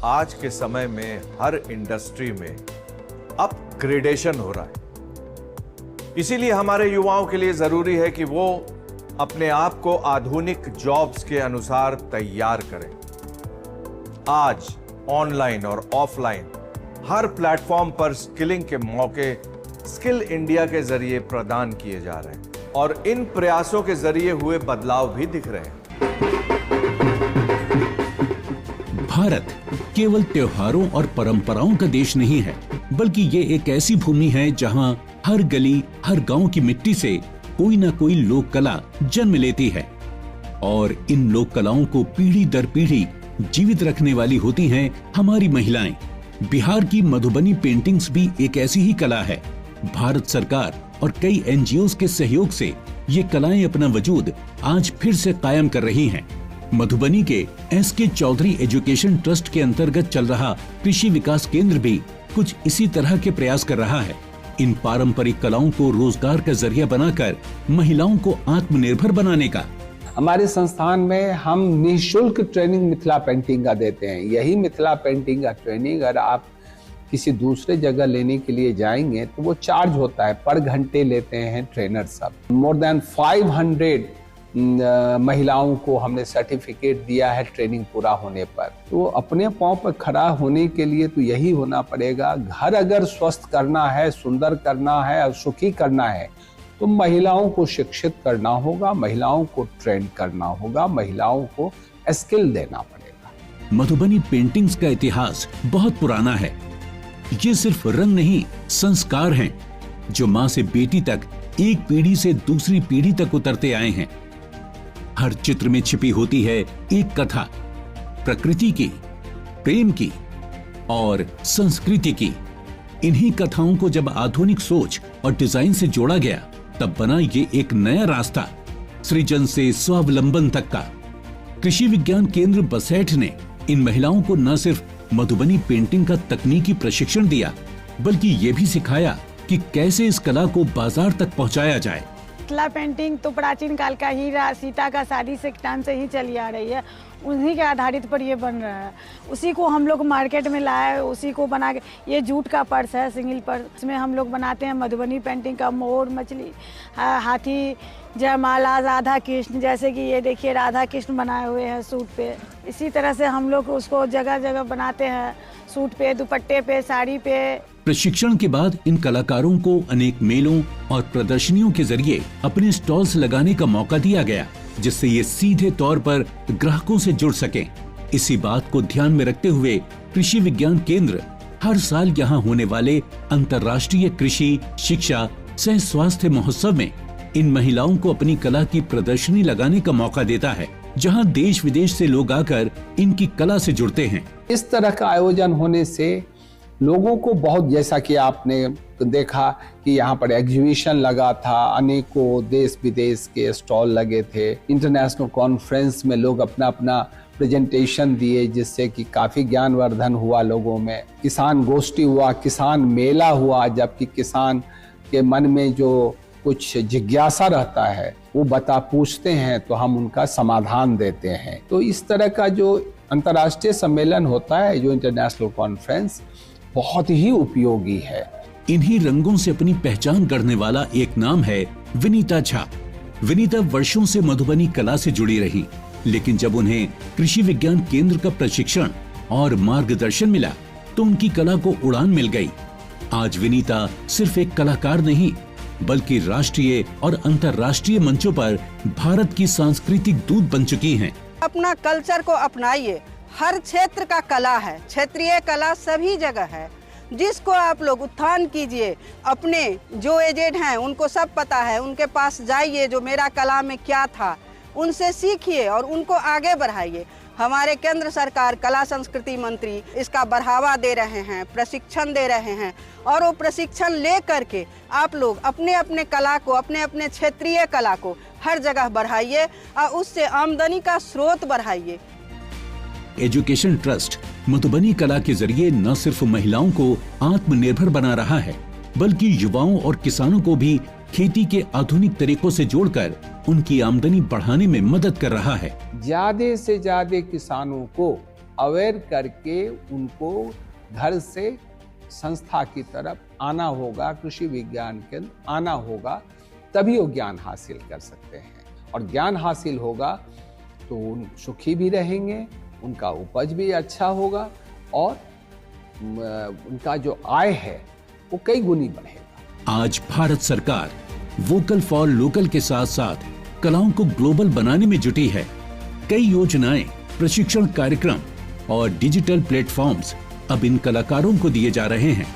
आज के समय में हर इंडस्ट्री में अपग्रेडेशन हो रहा है। इसीलिए हमारे युवाओं के लिए जरूरी है कि वो अपने आप को आधुनिक जॉब्स के अनुसार तैयार करें। आज ऑनलाइन और ऑफलाइन हर प्लेटफॉर्म पर स्किलिंग के मौके स्किल इंडिया के जरिए प्रदान किए जा रहे हैं और इन प्रयासों के जरिए हुए बदलाव भी दिख रहे हैं। भारत केवल त्योहारों और परंपराओं का देश नहीं है, बल्कि ये एक ऐसी भूमि है जहां हर गली, हर गांव की मिट्टी से कोई ना कोई लोक कला जन्म लेती है और इन लोक कलाओं को पीढ़ी दर पीढ़ी जीवित रखने वाली होती हैं हमारी महिलाएं। बिहार की मधुबनी पेंटिंग्स भी एक ऐसी ही कला है। भारत सरकार और कई एनजीओज के सहयोग से ये कलाएं अपना वजूद आज फिर से कायम कर रही हैं। मधुबनी के एसके चौधरी एजुकेशन ट्रस्ट के अंतर्गत चल रहा कृषि विकास केंद्र भी कुछ इसी तरह के प्रयास कर रहा है। इन पारंपरिक कलाओं को रोजगार का जरिया बनाकर महिलाओं को आत्मनिर्भर बनाने का। हमारे संस्थान में हम निःशुल्क ट्रेनिंग मिथिला पेंटिंग का देते हैं। यही मिथिला पेंटिंग का ट्रेनिंग अगर आप किसी दूसरे जगह लेने के लिए जाएंगे तो वो चार्ज होता है, पर घंटे लेते हैं ट्रेनर सब। मोर देन 500 महिलाओं को हमने सर्टिफिकेट दिया है ट्रेनिंग पूरा होने पर। तो अपने पांव पर खड़ा होने के लिए तो यही होना पड़ेगा। घर अगर स्वस्थ करना है, सुंदर करना है और सुखी करना है तो महिलाओं को शिक्षित करना होगा, महिलाओं को ट्रेन करना होगा, महिलाओं को स्किल देना पड़ेगा। मधुबनी पेंटिंग्स का इतिहास बहुत पुराना है। ये सिर्फ रंग नहीं, संस्कार हैं जो माँ से बेटी तक, एक पीढ़ी से दूसरी पीढ़ी तक उतरते आए हैं। हर चित्र में छिपी होती है एक कथा, प्रकृति की, प्रेम की और संस्कृति की। इन्हीं कथाओं को जब आधुनिक सोच और डिजाइन से जोड़ा गया तब बना ये एक नया रास्ता, सृजन से स्वावलंबन तक का। कृषि विज्ञान केंद्र बसैठ ने इन महिलाओं को न सिर्फ मधुबनी पेंटिंग का तकनीकी प्रशिक्षण दिया, बल्कि ये भी सिखाया कि कैसे इस कला को बाजार तक पहुंचाया जाए। मिथिला पेंटिंग तो प्राचीन काल का ही रहा, सीता का शादी से टाइम से ही चली आ रही है, उन्हीं के आधारित पर ये बन रहा है। उसी को हम लोग मार्केट में लाए, उसी को बना के। ये जूट का पर्स है, सिंगल पर्स, इसमें हम लोग बनाते हैं मधुबनी पेंटिंग का मोर, मछली, हाथी, जयमाला, राधा कृष्ण। जैसे कि ये देखिए राधा कृष्ण बनाए हुए हैं सूट पे। इसी तरह से हम लोग उसको जगह जगह बनाते हैं, सूट पे, दुपट्टे पे, साड़ी पे। प्रशिक्षण के बाद इन कलाकारों को अनेक मेलों और प्रदर्शनियों के जरिए अपने स्टॉल्स लगाने का मौका दिया गया, जिससे ये सीधे तौर पर ग्राहकों से जुड़ सकें। इसी बात को ध्यान में रखते हुए कृषि विज्ञान केंद्र हर साल यहाँ होने वाले अंतर्राष्ट्रीय कृषि, शिक्षा सह स्वास्थ्य महोत्सव में इन महिलाओं को अपनी कला की प्रदर्शनी लगाने का मौका देता है, जहाँ देश विदेश से लोग आकर इनकी कला से जुड़ते हैं। इस तरह का आयोजन होने से लोगों को बहुत, जैसा कि आपने देखा कि यहाँ पर एग्जीबिशन लगा था, अनेकों देश विदेश के स्टॉल लगे थे, इंटरनेशनल कॉन्फ्रेंस में लोग अपना अपना प्रेजेंटेशन दिए, जिससे कि काफी ज्ञानवर्धन हुआ लोगों में। किसान गोष्ठी हुआ, किसान मेला हुआ, जबकि किसान के मन में जो कुछ जिज्ञासा रहता है वो पूछते हैं तो हम उनका समाधान देते हैं। तो इस तरह का जो अंतर्राष्ट्रीय सम्मेलन होता है, जो इंटरनेशनल कॉन्फ्रेंस, बहुत ही उपयोगी है। इन्हीं रंगों से अपनी पहचान गढ़ने वाला एक नाम है विनीता झा। विनीता वर्षों से मधुबनी कला से जुड़ी रही, लेकिन जब उन्हें कृषि विज्ञान केंद्र का प्रशिक्षण और मार्गदर्शन मिला तो उनकी कला को उड़ान मिल गई। आज विनीता सिर्फ एक कलाकार नहीं, बल्कि राष्ट्रीय और अंतर्राष्ट्रीय मंचों पर भारत की सांस्कृतिक दूत बन चुकी हैं। अपना कल्चर को अपनाइए। हर क्षेत्र का कला है, क्षेत्रीय कला सभी जगह है, जिसको आप लोग उत्थान कीजिए। अपने जो एजेड हैं उनको सब पता है, उनके पास जाइए, जो मेरा कला में क्या था उनसे सीखिए और उनको आगे बढ़ाइए। हमारे केंद्र सरकार कला संस्कृति मंत्री इसका बढ़ावा दे रहे हैं, प्रशिक्षण दे रहे हैं, और वो प्रशिक्षण ले करके आप लोग अपने अपने कला को, अपने अपने क्षेत्रीय कला को हर जगह बढ़ाइए और उससे आमदनी का स्रोत बढ़ाइए। एजुकेशन ट्रस्ट मधुबनी कला के जरिए न सिर्फ महिलाओं को आत्मनिर्भर बना रहा है, बल्कि युवाओं और किसानों को भी खेती के आधुनिक तरीकों से जोड़कर उनकी आमदनी बढ़ाने में मदद कर रहा है। ज्यादा से ज्यादा किसानों को अवेयर करके उनको घर से संस्था की तरफ आना होगा, कृषि विज्ञान केंद्र आना होगा, तभी वो ज्ञान हासिल कर सकते हैं। और ज्ञान हासिल होगा तो उन सुखी भी रहेंगे, उनका उपज भी अच्छा होगा और उनका जो आय है वो कई गुनी बढ़ेगा। आज भारत सरकार वोकल फॉर लोकल के साथ साथ कलाओं को ग्लोबल बनाने में जुटी है। कई योजनाएं, प्रशिक्षण कार्यक्रम और डिजिटल प्लेटफॉर्म्स अब इन कलाकारों को दिए जा रहे हैं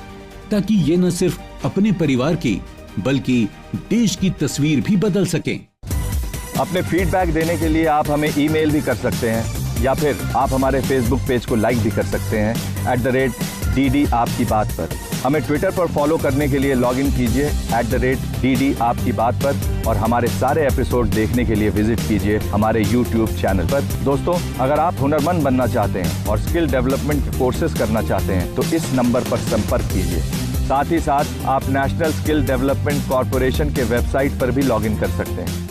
ताकि ये न सिर्फ अपने परिवार की बल्कि देश की तस्वीर भी बदल सकें। अपने फीडबैक देने के लिए आप हमें ईमेल भी कर सकते हैं या फिर आप हमारे फेसबुक पेज को लाइक भी कर सकते हैं @DD आपकी बात पर। हमें ट्विटर पर फॉलो करने के लिए लॉगिन कीजिए @DD आपकी बात पर और हमारे सारे एपिसोड देखने के लिए विजिट कीजिए हमारे YouTube चैनल पर। दोस्तों, अगर आप हुनरमंद बनना चाहते हैं और स्किल डेवलपमेंट कोर्सेज करना चाहते हैं तो इस नंबर पर संपर्क कीजिए। साथ ही साथ आप नेशनल स्किल डेवलपमेंट कॉर्पोरेशन के वेबसाइट पर भी लॉगिन कर सकते हैं।